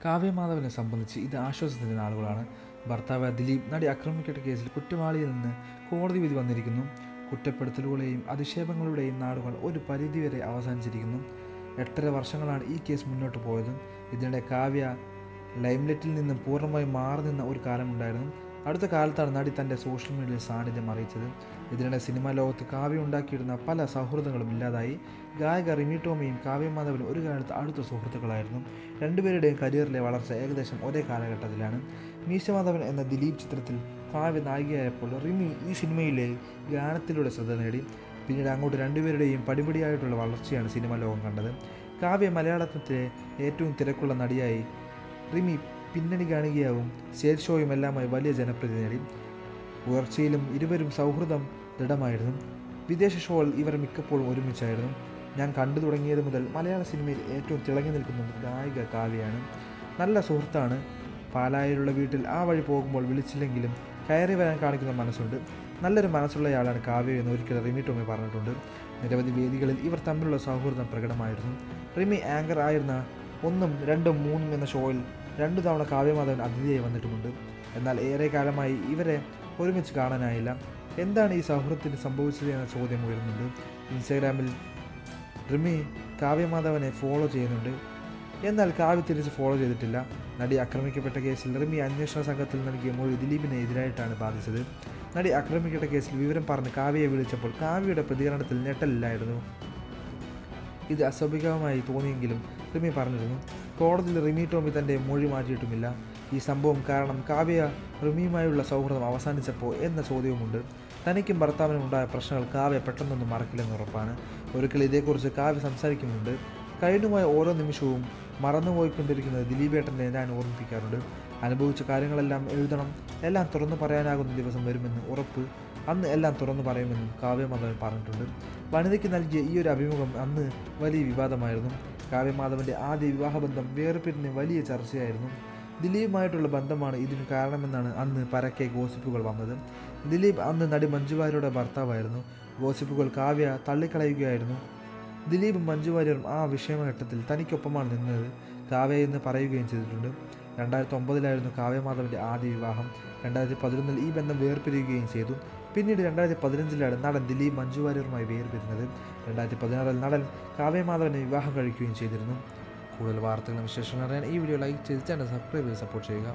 കാവ്യമാധവനെ സംബന്ധിച്ച് ഇത് ആശ്വാസത്തിൻ്റെ നാളുകളാണ്. ഭർത്താവ് ദിലീപ് നടി ആക്രമിക്കപ്പെട്ട കേസിൽ കുറ്റവാളിയിൽ നിന്ന് കോടതി വിധി വന്നിരിക്കുന്നു. കുറ്റപ്പെടുത്തലുകളെയും അധിക്ഷേപങ്ങളുടെയും നാളുകൾ ഒരു പരിധിവരെ അവസാനിച്ചിരിക്കുന്നു. 8.5 വർഷങ്ങളാണ് ഈ കേസ് മുന്നോട്ട് പോയത്. ഇതിനിടെ കാവ്യ ലൈംലൈറ്റിൽ നിന്നും പൂർണ്ണമായും മാറി നിന്ന ഒരു കാലമുണ്ടായിരുന്നു. അടുത്ത കാലത്താണ് നടി തൻ്റെ സോഷ്യൽ മീഡിയയിൽ സാന്നിധ്യം അറിയിച്ചത്. ഇതിനിടെ സിനിമാ ലോകത്ത് കാവ്യ ഉണ്ടാക്കിയിരുന്ന പല സൗഹൃദങ്ങളും ഇല്ലാതായി. ഗായക റിമി ടോമിയും കാവ്യമാധവനും ഒരു കാലത്ത് അടുത്ത സുഹൃത്തുക്കളായിരുന്നു. രണ്ടുപേരുടെയും കരിയറിലെ വളർച്ച ഏകദേശം ഒരേ കാലഘട്ടത്തിലാണ്. മീശമാധവൻ എന്ന ദിലീപ് ചിത്രത്തിൽ കാവ്യ നായികയായപ്പോൾ റിമി ഈ സിനിമയിലെ ഗാനത്തിലൂടെ ശ്രദ്ധ നേടി. പിന്നീട് അങ്ങോട്ട് രണ്ടുപേരുടെയും പടിപടിയായിട്ടുള്ള വളർച്ചയാണ് സിനിമാ ലോകം കണ്ടത്. കാവ്യ മലയാളത്തിലെ ഏറ്റവും തിരക്കുള്ള നടിയായി, റിമി പിന്നണി ഗായികയാവും സ്റ്റേജ് ഷോയും എല്ലാമായി വലിയ ജനപ്രീതി നേടി. ഉയർച്ചയിലും ഇരുവരും സൗഹൃദം ദൃഢമായിരുന്നു. വിദേശ ഷോകൾ ഇവർ മിക്കപ്പോഴും ഒരുമിച്ചായിരുന്നു. ഞാൻ കണ്ടു തുടങ്ങിയത് മുതൽ മലയാള സിനിമയിൽ ഏറ്റവും തിളങ്ങി നിൽക്കുന്ന ഗായിക കാവ്യയാണ്. നല്ല സുഹൃത്താണ്. പാലായിലുള്ള വീട്ടിൽ ആ വഴി പോകുമ്പോൾ വിളിച്ചില്ലെങ്കിലും കയറി വരാൻ കാണിക്കുന്ന മനസ്സുണ്ട്. നല്ലൊരു മനസ്സുള്ളയാളാണ് കാവ്യ എന്ന് ഒരിക്കൽ റിമി ടോമി പറഞ്ഞിട്ടുണ്ട്. നിരവധി വേദികളിൽ ഇവർ തമ്മിലുള്ള സൗഹൃദം പ്രകടമായിരുന്നു. റിമി ആങ്കർ ആയിരുന്ന 1, 2, 3 എന്ന ഷോയിൽ 2 തവണ കാവ്യമാധവൻ അതിഥിയായി വന്നിട്ടുമുണ്ട്. എന്നാൽ ഏറെ കാലമായി ഇവരെ ഒരുമിച്ച് കാണാനായില്ല. എന്താണ് ഈ സൗഹൃദത്തിന് സംഭവിച്ചത് എന്ന ചോദ്യം ഉയരുന്നുണ്ട്. ഇൻസ്റ്റാഗ്രാമിൽ റിമി കാവ്യമാധവനെ ഫോളോ ചെയ്യുന്നുണ്ട്. എന്നാൽ കാവ്യ തിരിച്ച് ഫോളോ ചെയ്തിട്ടില്ല. നടി ആക്രമിക്കപ്പെട്ട കേസിൽ റിമി അന്വേഷണ സംഘത്തിൽ നൽകിയ മൊഴി ദിലീപിനെ എതിരായിട്ടാണ് ബാധിച്ചത്. നടി ആക്രമിക്കപ്പെട്ട കേസിൽ വിവരം പറഞ്ഞ് കാവ്യയെ വിളിച്ചപ്പോൾ കാവ്യയുടെ പ്രതികരണത്തിൽ ഞെട്ടലില്ലായിരുന്നു. ഇത് അസ്വാഭാവികമായി തോന്നിയെങ്കിലും റിമി പറഞ്ഞിരുന്നു. കോടതിയിൽ റിമി ടോമി തൻ്റെ മൊഴി മാറ്റിയിട്ടുമില്ല. ഈ സംഭവം കാരണം കാവ്യ റിമിയുമായുള്ള സൗഹൃദം അവസാനിച്ചപ്പോൾ എന്ന ചോദ്യവുമുണ്ട്. തനിക്കും ഭർത്താവിനും ഉണ്ടായ പ്രശ്നങ്ങൾ കാവ്യ പെട്ടെന്നൊന്നും മറക്കില്ലെന്ന് ഉറപ്പാണ്. ഒരിക്കൽ ഇതേക്കുറിച്ച് കാവ്യ സംസാരിക്കുന്നുണ്ട്. കഴിഞ്ഞുപോയ ഓരോ നിമിഷവും മറന്നുപോയിക്കൊണ്ടിരിക്കുന്നത് ദിലീപേട്ടനെ ഞാൻ ഓർമ്മിപ്പിക്കാറുണ്ട്. അനുഭവിച്ച കാര്യങ്ങളെല്ലാം എഴുതണം, എല്ലാം തുറന്നു പറയാനാകുന്ന ദിവസം വരുമെന്ന് ഉറപ്പ്. അന്ന് എല്ലാം തുറന്നു പറയുമെന്നും കാവ്യമാധവൻ പറഞ്ഞിട്ടുണ്ട്. വനിതയ്ക്ക് നൽകിയ ഈ ഒരു അഭിമുഖം അന്ന് വലിയ വിവാദമായിരുന്നു. കാവ്യമാധവൻ്റെ ആദ്യ വിവാഹബന്ധം വേർപിരിഞ്ഞ് വലിയ ചർച്ചയായിരുന്നു. ദിലീപുമായിട്ടുള്ള ബന്ധമാണ് ഇതിന് കാരണമെന്നാണ് അന്ന് പരക്കെ ഗോസിപ്പുകൾ വന്നത്. ദിലീപ് അന്ന് നടി മഞ്ജു വാര്യരുടെ ഭർത്താവായിരുന്നു. ഗോസിപ്പുകൾ കാവ്യ തള്ളിക്കളയുകയായിരുന്നു. ദിലീപും മഞ്ജു വാര്യരും ആ വിഷയഘട്ടത്തിൽ തനിക്കൊപ്പമാണ് നിന്നത് കാവ്യ എന്ന് പറയുകയും ചെയ്തിട്ടുണ്ട്. 2009 കാവ്യമാധവൻ്റെ ആദ്യ വിവാഹം. 2011 ഈ ബന്ധം വേർപിരിയുകയും ചെയ്തു. പിന്നീട് 2015 നടൻ ദിലീപ് മഞ്ജു വാര്യരുമായി വേർപിരിഞ്ഞത്. 2016 നടൻ കാവ്യമാധവനെ വിവാഹം കഴിക്കുകയും ചെയ്തിരുന്നു. കൂടുതൽ വാർത്തകളും വിശേഷങ്ങളും അറിയാൻ ഈ വീഡിയോ ലൈക്ക് ചെയ്ത് ചാനൽ സബ്സ്ക്രൈബ് ചെയ്ത് സപ്പോർട്ട് ചെയ്യുക.